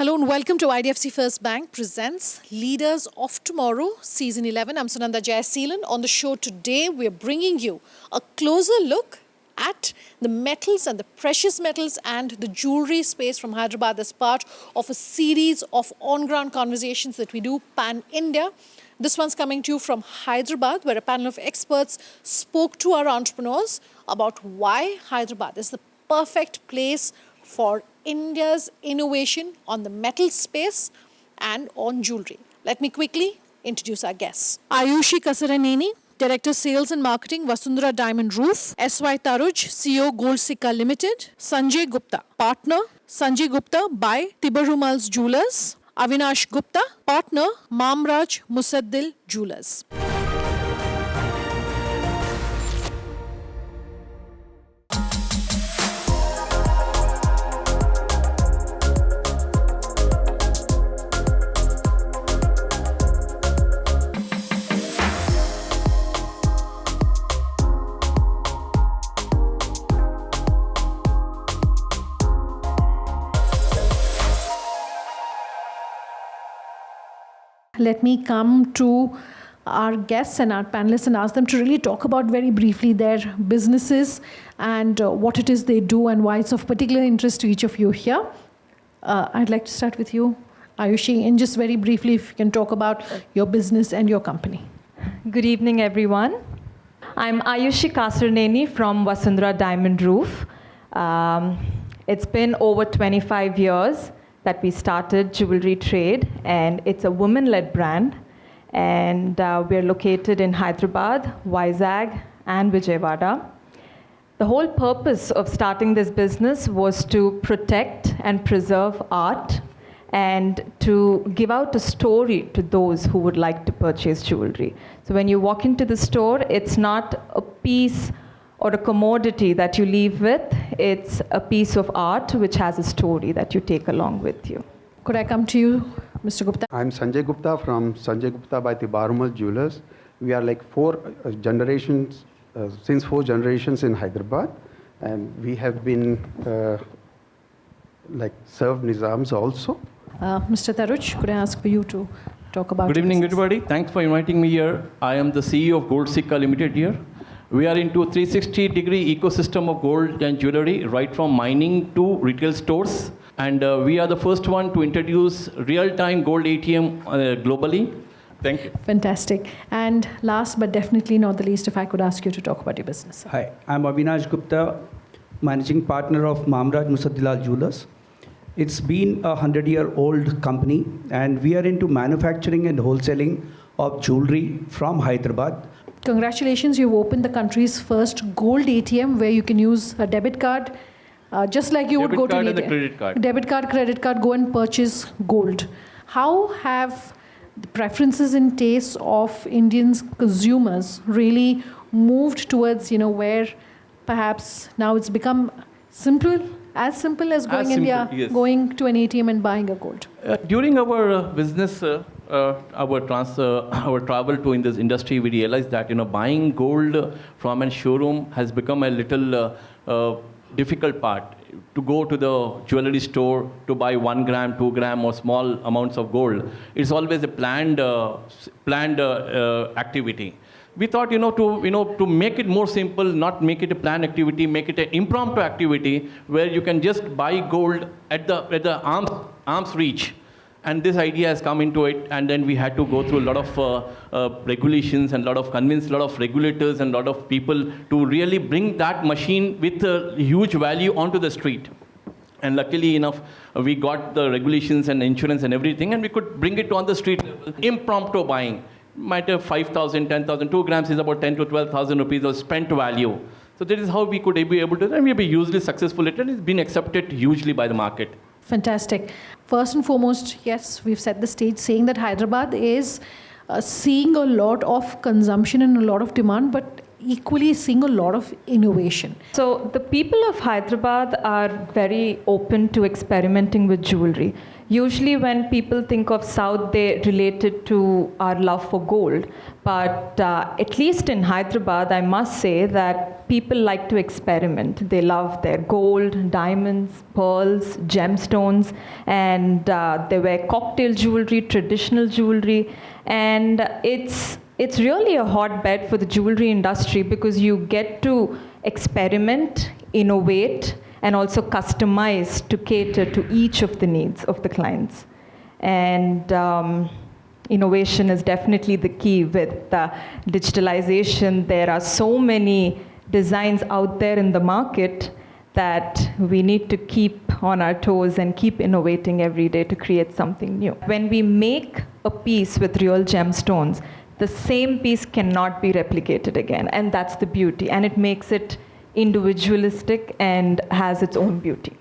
Hello and welcome to IDFC First Bank presents Leaders of Tomorrow, Season 11. I'm Sunanda Jayaseelan. On the show today, we're bringing you a closer look at the metals and the precious metals and the jewelry space from Hyderabad as part of a series of on-ground conversations that we do pan-India. This one's coming to you from Hyderabad, where a panel of experts spoke to our entrepreneurs about why Hyderabad is the perfect place for India's innovation on the metal space and on jewelry. Let me quickly introduce our guests. Ayushi Kasaraneni, Director Sales and Marketing, Vasundhara Diamond Roof. S.Y. Taruj, CEO, Goldsikka Limited. Sanjay Gupta, Partner, Sanjay Gupta by Tibarumals Jewellers. Avinash Gupta, Partner, Mamraj Musaddilal Jewellers. Let me come to our guests and our panelists and ask them to really talk about very briefly their businesses and what it is they do and why it's of particular interest to each of you here. I'd like to start with you, Ayushi, and just very briefly if you can talk about your business and your company. Good evening, everyone. I'm Ayushi Kasaraneni from Vasundhara Diamond Roof. It's been over 25 years that we started jewelry trade, and it's a women-led brand, and we're located in Hyderabad, Vizag, and Vijayawada. The whole purpose of starting this business was to protect and preserve art and to give out a story to those who would like to purchase jewelry. So when you walk into the store, it's not a piece or a commodity that you leave with, it's a piece of art which has a story that you take along with you. Could I come to you, Mr. Gupta? I'm Sanjay Gupta from Sanjay Gupta by Tibarumals Jewellers. We are like since four generations in Hyderabad, and we have been served Nizams also. Mr. Taruj, could I ask for you to talk about Good evening, business? everybody. Thanks for inviting me here. I am the CEO of Goldsikka Limited here. We are into 360-degree ecosystem of gold and jewelry, right from mining to retail stores. And we are the first one to introduce real-time gold ATM globally. Thank you. Fantastic. And last but definitely not the least, if I could ask you to talk about your business. Hi, I'm Avinash Gupta, Managing Partner of Mamraj Musaddilal Jewellers. It's been a 100-year-old company, and we are into manufacturing and wholesaling of jewelry from Hyderabad. Congratulations, you've opened the country's first gold ATM where you can use a debit card, just like you would go to an ATM. Debit card and the credit card. Debit card, credit card, go and purchase gold. How have the preferences and tastes of Indian consumers really moved towards, where perhaps now it's become as simple as going going to an ATM and buying a gold? During our business, our travel to in this industry, we realized that buying gold from a showroom has become a little difficult part. To go to the jewelry store to buy 1 gram, 2 gram, or small amounts of gold, it's always a planned activity. We thought, to make it more simple, not make it a planned activity, make it an impromptu activity where you can just buy gold at the arm's reach. And this idea has come into it, and then we had to go through a lot of regulations and convince a lot of regulators and a lot of people to really bring that machine with a huge value onto the street. And luckily enough, we got the regulations and insurance and everything, and we could bring it on the street level. Impromptu buying. Might have 5,000, 10,000, 2 grams is about 10 to 12,000 rupees of spent value. So that is how we could be able to, and we've been hugely successful. It has been accepted hugely by the market. Fantastic. First and foremost, yes, we've set the stage saying that Hyderabad is seeing a lot of consumption and a lot of demand, but equally seeing a lot of innovation. So the people of Hyderabad are very open to experimenting with jewelry. Usually when people think of South, they relate it to our love for gold. But at least in Hyderabad, I must say that people like to experiment. They love their gold, diamonds, pearls, gemstones, and they wear cocktail jewelry, traditional jewelry. And it's really a hotbed for the jewelry industry because you get to experiment, innovate, and also customize to cater to each of the needs of the clients. And innovation is definitely the key with digitalisation. There are so many designs out there in the market that we need to keep on our toes and keep innovating every day to create something new. When we make a piece with real gemstones, the same piece cannot be replicated again, and that's the beauty, and it makes it individualistic and has its own beauty.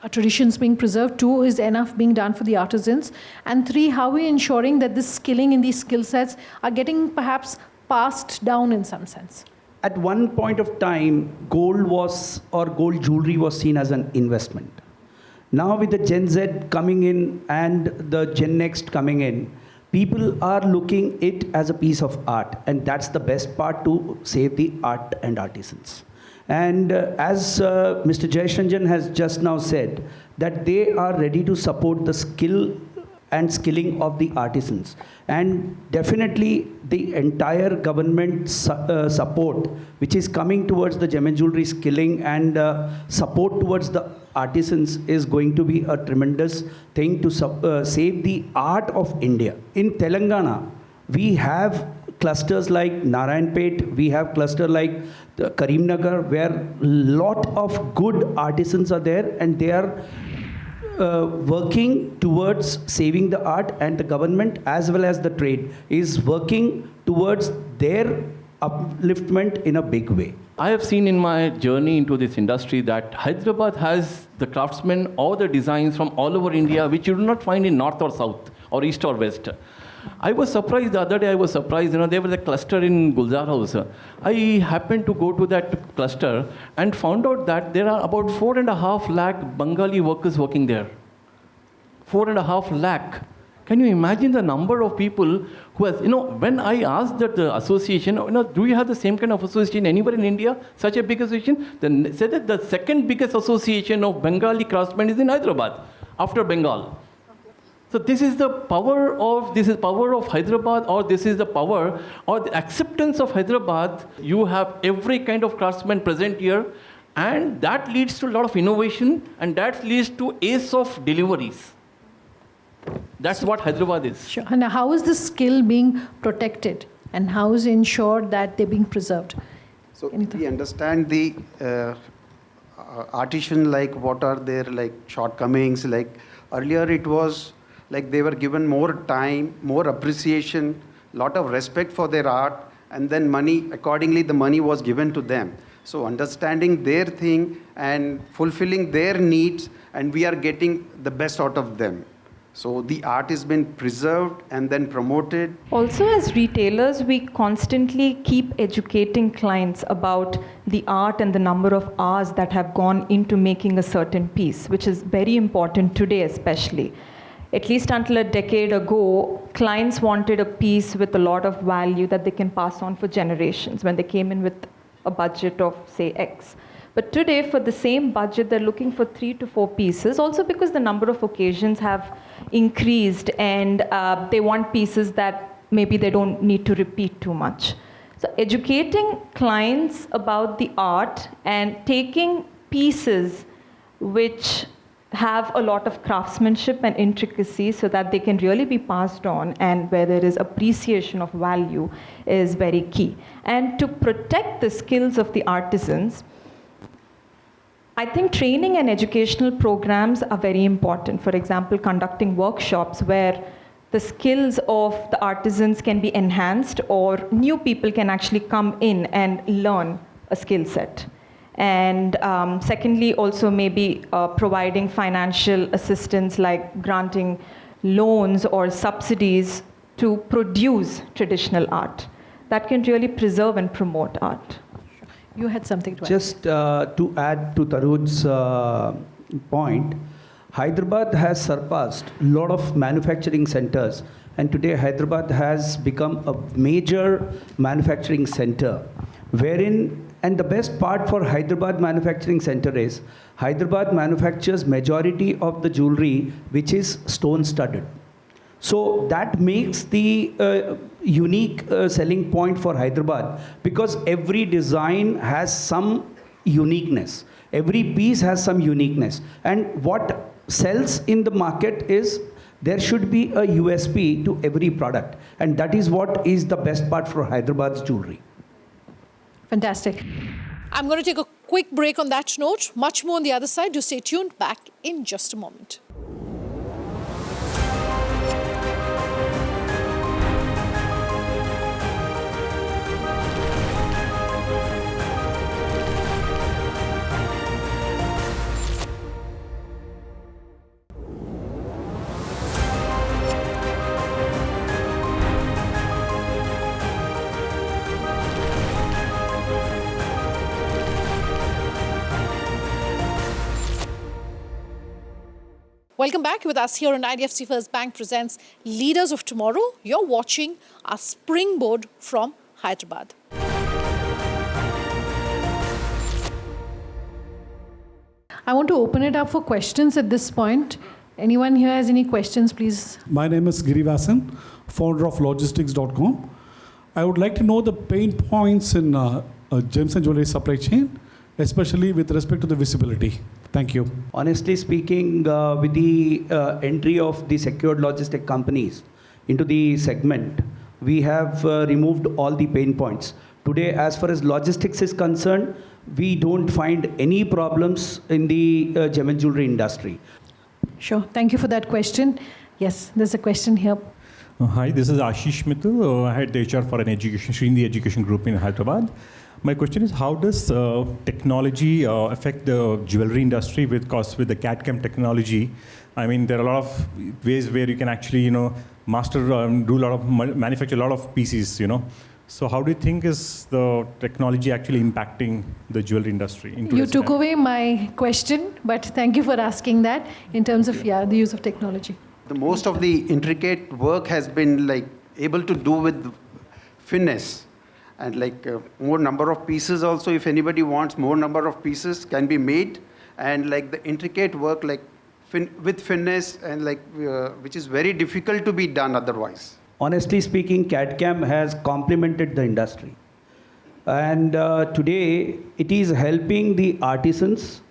Are traditions being preserved? 2, is enough being done for the artisans? And 3, how are we ensuring that this skilling in these skill sets are getting perhaps passed down in some sense? At one point of time, gold jewelry was seen as an investment. Now with the Gen Z coming in and the Gen Next coming in, people are looking it as a piece of art, and that's the best part to save the art and artisans. And as Mr. Jayashanjan has just now said, that they are ready to support the skill and skilling of the artisans. And definitely the entire government support, which is coming towards the gem and jewelry skilling and support towards the artisans, is going to be a tremendous thing to save the art of India. In Telangana, we have clusters like Narayanpet, we have cluster like Karimnagar, where a lot of good artisans are there, and they are working towards saving the art, and the government as well as the trade is working towards their upliftment in a big way. I have seen in my journey into this industry that Hyderabad has the craftsmen or the designs from all over India, which you do not find in north or south or east or west. I was surprised the other day. There was a cluster in Gulzar House. I happened to go to that cluster and found out that there are about 4.5 lakh Bengali workers working there. 4.5 lakh. Can you imagine the number of people who has, when I asked that the association, do you have the same kind of association anywhere in India, such a big association? Then they said that the second biggest association of Bengali craftsmen is in Hyderabad, after Bengal. So this is the power of Hyderabad, or this is the power or the acceptance of Hyderabad. You have every kind of craftsman present here, and that leads to a lot of innovation, and that leads to ace of deliveries. That's what Hyderabad is. Sure. And how is the skill being protected, and how is it ensured that they're being preserved? So we understand the artisan, like what are their like shortcomings. Like earlier it was like they were given more time, more appreciation, lot of respect for their art, and then money, accordingly the money was given to them. So understanding their thing and fulfilling their needs, and we are getting the best out of them. So the art has been preserved and then promoted. Also, as retailers, we constantly keep educating clients about the art and the number of hours that have gone into making a certain piece, which is very important today especially. At least until a decade ago, clients wanted a piece with a lot of value that they can pass on for generations when they came in with a budget of, say, X. But today, for the same budget, they're looking for 3 to 4 pieces, also because the number of occasions have increased, and they want pieces that maybe they don't need to repeat too much. So educating clients about the art and taking pieces which have a lot of craftsmanship and intricacy so that they can really be passed on, and where there is appreciation of value, is very key. And to protect the skills of the artisans, I think training and educational programs are very important. For example, conducting workshops where the skills of the artisans can be enhanced, or new people can actually come in and learn a skill set. And secondly, also maybe providing financial assistance, like granting loans or subsidies to produce traditional art that can really preserve and promote art. You had something to add. Just to add to Taruj's point, Hyderabad has surpassed a lot of manufacturing centers, and today Hyderabad has become a major manufacturing center, wherein, and the best part for Hyderabad manufacturing center is, Hyderabad manufactures majority of the jewelry which is stone studded. So that makes the unique selling point for Hyderabad, because every design has some uniqueness. Every piece has some uniqueness. And what sells in the market is there should be a USP to every product. And that is what is the best part for Hyderabad's jewelry. Fantastic. I'm going to take a quick break on that note. Much more on the other side. Do stay tuned. Back in just a moment. Welcome back with us here on IDFC First Bank presents Leaders of Tomorrow. You're watching our Springboard from Hyderabad. I want to open it up for questions at this point. Anyone here has any questions, please? My name is Girivasan, founder of logistics.com. I would like to know the pain points in gems and jewelry supply chain, especially with respect to the visibility. Thank you. Honestly speaking, with the entry of the secured logistic companies into the segment, we have removed all the pain points. Today, as far as logistics is concerned, we don't find any problems in the gem and jewelry industry. Sure. Thank you for that question. Yes, there's a question here. Hi, this is Ashish Mittal. I head the HR for an education, Srini Education Group in Hyderabad. My question is, how does technology affect the jewelry industry with the CAD/CAM technology? I mean, there are a lot of ways where you can actually, master, manufacture a lot of pieces, So how do you think is the technology actually impacting the jewelry industry? You took away my question, but thank you for asking that in terms of, the use of technology. The most of the intricate work has been able to do with finesse. And more number of pieces also, if anybody wants more number of pieces can be made. And the intricate work with finesse and which is very difficult to be done otherwise. Honestly speaking, CAD/CAM has complemented the industry. And today, it is helping the artisans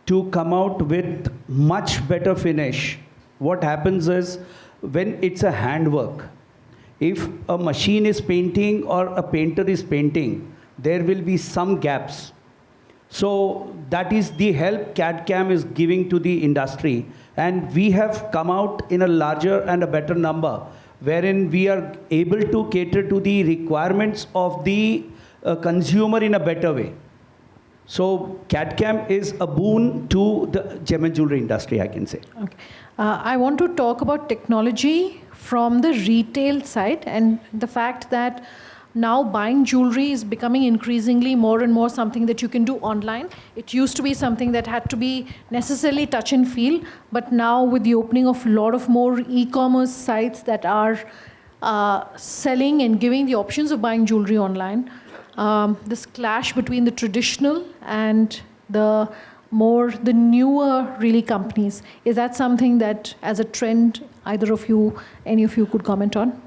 to come out with much better finish. What happens is, when it's a handwork, if a machine is painting or a painter is painting, there will be some gaps. So that is the help CAD/CAM is giving to the industry. And we have come out in a larger and a better number, wherein we are able to cater to the requirements of the consumer in a better way. So CAD/CAM is a boon to the gem and jewelry industry, I can say. Okay. I want to talk about technology from the retail side and the fact that now buying jewelry is becoming increasingly more and more something that you can do online. It used to be something that had to be necessarily touch and feel, but now with the opening of a lot of more e-commerce sites that are selling and giving the options of buying jewelry online, this clash between the traditional and the newer really companies, is that something that as a trend either of you, any of you could comment on?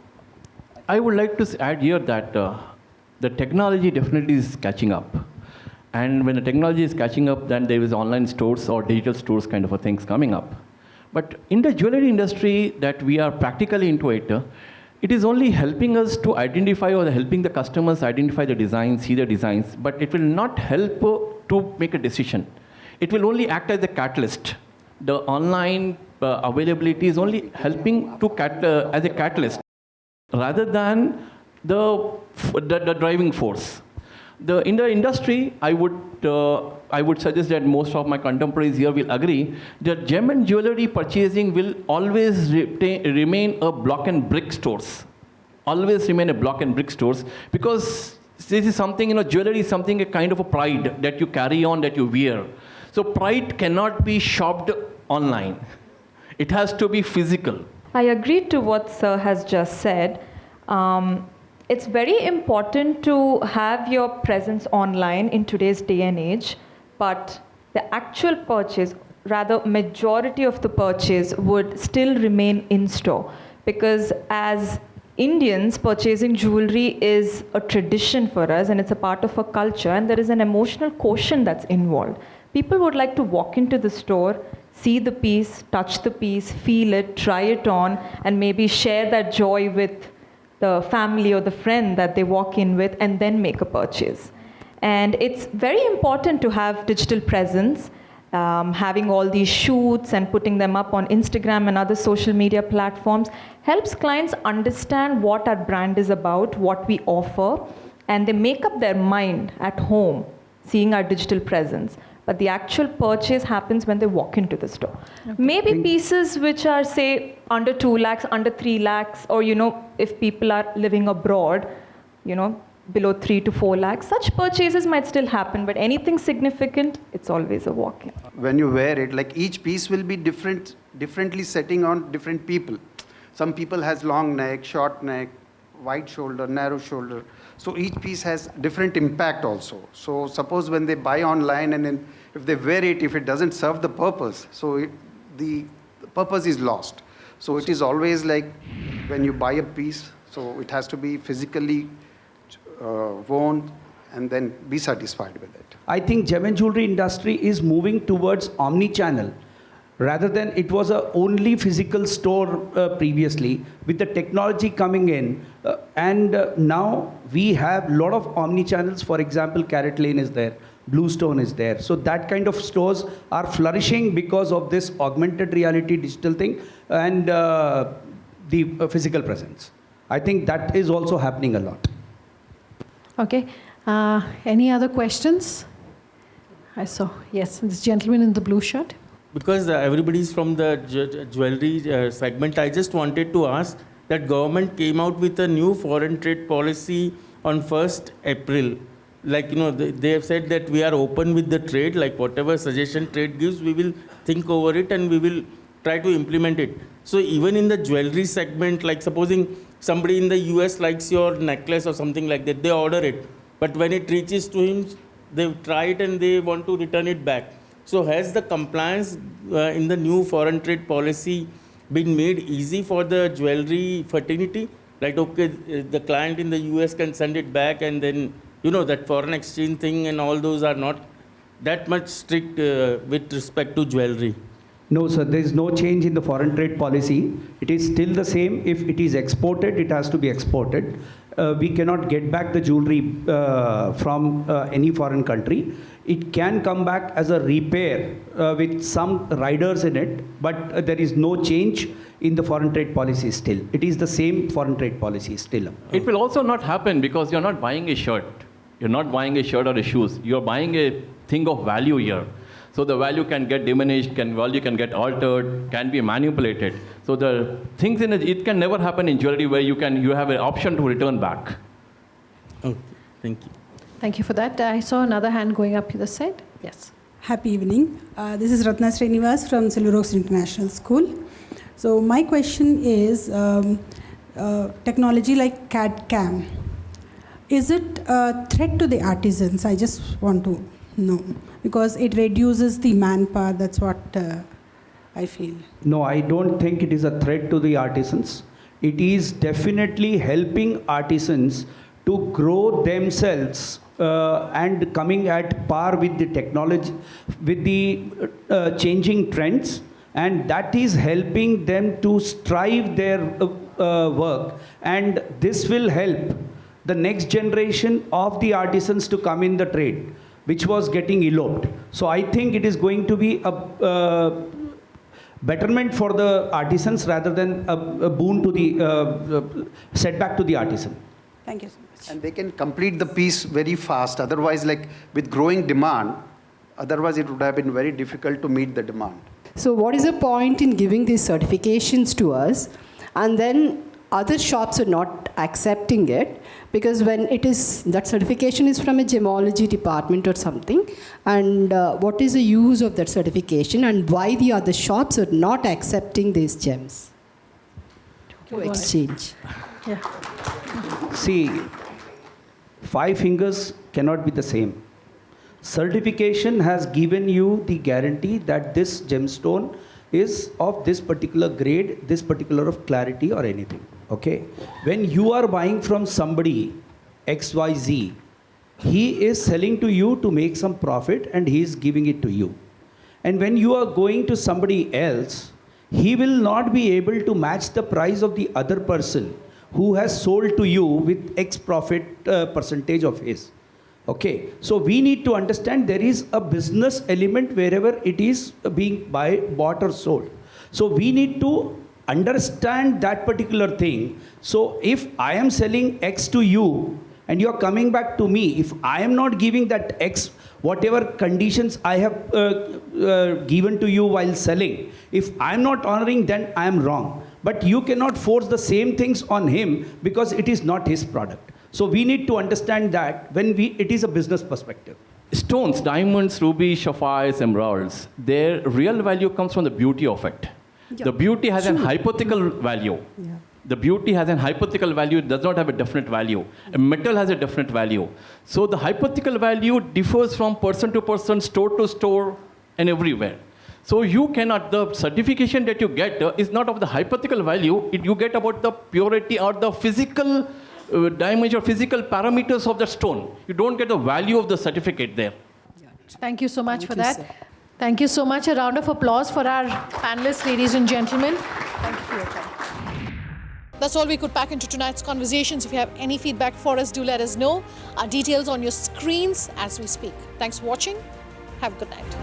I would like to add here that the technology definitely is catching up. And when the technology is catching up, then there is online stores or digital stores kind of a things coming up. But in the jewelry industry that we are practically into it, it is only helping us to identify or helping the customers identify the designs, see the designs, but it will not help to make a decision. It will only act as a catalyst. The online availability is only helping to as a catalyst rather than the driving force. In the industry, I would suggest that most of my contemporaries here will agree that gem and jewelry purchasing will always remain a block and brick stores. Always remain a block and brick stores, because this is something, jewelry is something, a kind of a pride that you carry on, that you wear. So pride cannot be shopped online. It has to be physical. I agree to what Sir has just said. It's very important to have your presence online in today's day and age, but the actual purchase, rather majority of the purchase, would still remain in store, because as Indians, purchasing jewelry is a tradition for us and it's a part of our culture, and there is an emotional quotient that's involved. People would like to walk into the store, see the piece, touch the piece, feel it, try it on, and maybe share that joy with the family or the friend that they walk in with, and then make a purchase. And it's very important to have digital presence, having all these shoots and putting them up on Instagram and other social media platforms helps clients understand what our brand is about, what we offer, and they make up their mind at home seeing our digital presence. But the actual purchase happens when they walk into the store. Okay. Maybe pieces which are, say, under 2 lakhs, under 3 lakhs, or, if people are living abroad, below 3 to 4 lakhs, such purchases might still happen, but anything significant, it's always a walk-in. When you wear it, like each piece will be differently setting on different people. Some people has long neck, short neck, wide shoulder, narrow shoulder. So each piece has different impact also. So suppose when they buy online and then if they wear it, if it doesn't serve the purpose, so the purpose is lost. So it is always like when you buy a piece, so it has to be physically worn and then be satisfied with it. I think gem and jewelry industry is moving towards omni-channel. Rather than it was a only physical store previously, with the technology coming in, and now we have a lot of omni-channels. For example, Carrot Lane is there, Bluestone is there. So that kind of stores are flourishing because of this augmented reality digital thing and the physical presence. I think that is also happening a lot. Okay. Any other questions? I saw, yes, this gentleman in the blue shirt. Because everybody is from the jewelry segment, I just wanted to ask that government came out with a new foreign trade policy on 1st April. Like, they have said that we are open with the trade, like whatever suggestion trade gives, we will think over it and we will try to implement it. So even in the jewelry segment, like supposing somebody in the US likes your necklace or something like that, they order it. But when it reaches to him, they try it and they want to return it back. So has the compliance in the new foreign trade policy been made easy for the jewelry fraternity? Like, okay, the client in the US can send it back, and then, that foreign exchange thing and all those are not that much strict with respect to jewelry. No, sir, there is no change in the foreign trade policy. It is still the same. If it is exported, it has to be exported. We cannot get back the jewelry from any foreign country. It can come back as a repair with some riders in it, but there is no change in the foreign trade policy still. It is the same foreign trade policy still. It will also not happen because you're not buying a shirt. You're not buying a shirt or a shoes. You're buying a thing of value here. So the value can get diminished, value can get altered, can be manipulated. So the things it can never happen in jewelry where you have an option to return back. Okay, thank you. Thank you for that. I saw another hand going up this side. Yes. Happy evening. This is Ratna Srinivas from Silver Oaks International School. So my question is, technology like CAD/CAM, is it a threat to the artisans? I just want to know, because it reduces the manpower. That's what I feel. No, I don't think it is a threat to the artisans. It is definitely helping artisans to grow themselves and coming at par with the technology, with the changing trends, and that is helping them to strive their work, and this will help the next generation of the artisans to come in the trade, which was getting eloped. So I think it is going to be a betterment for the artisans rather than a boon to the setback to the artisan. Thank you so much. And they can complete the piece very fast. Otherwise, like with growing demand, otherwise it would have been very difficult to meet the demand. So what is the point in giving these certifications to us, and then other shops are not accepting it, because when it is, that certification is from a gemology department or something, and what is the use of that certification, and why the other shops are not accepting these gems to exchange? Yeah. See, 5 fingers cannot be the same. Certification has given you the guarantee that this gemstone is of this particular grade, this particular of clarity or anything. Okay? When you are buying from somebody, XYZ, he is selling to you to make some profit and he is giving it to you. And when you are going to somebody else, he will not be able to match the price of the other person who has sold to you with X profit percentage of his. Okay, so we need to understand there is a business element wherever it is being bought or sold. So we need to understand that particular thing. So if I am selling X to you and you are coming back to me, if I am not giving that X, whatever conditions I have given to you while selling, if I am not honoring, then I am wrong. But you cannot force the same things on him because it is not his product. So we need to understand that when it is a business perspective. Stones, diamonds, rubies, sapphires, emeralds, their real value comes from the beauty of it. Yeah. The beauty has an hypothetical value. Yeah. The beauty has an hypothetical value, it does not have a definite value. A metal has a definite value. So the hypothetical value differs from person to person, store to store, and everywhere. So you cannot, the certification that you get is not of the hypothetical value, you get about the purity or the physical dimension or physical parameters of the stone. You don't get the value of the certificate there. Thank you so much for you, that. sir. Thank you so much. A round of applause for our panelists, ladies and gentlemen. Thank you for your time. That's all we could pack into tonight's conversations. If you have any feedback for us, do let us know. Our details on your screens as we speak. Thanks for watching. Have a good night.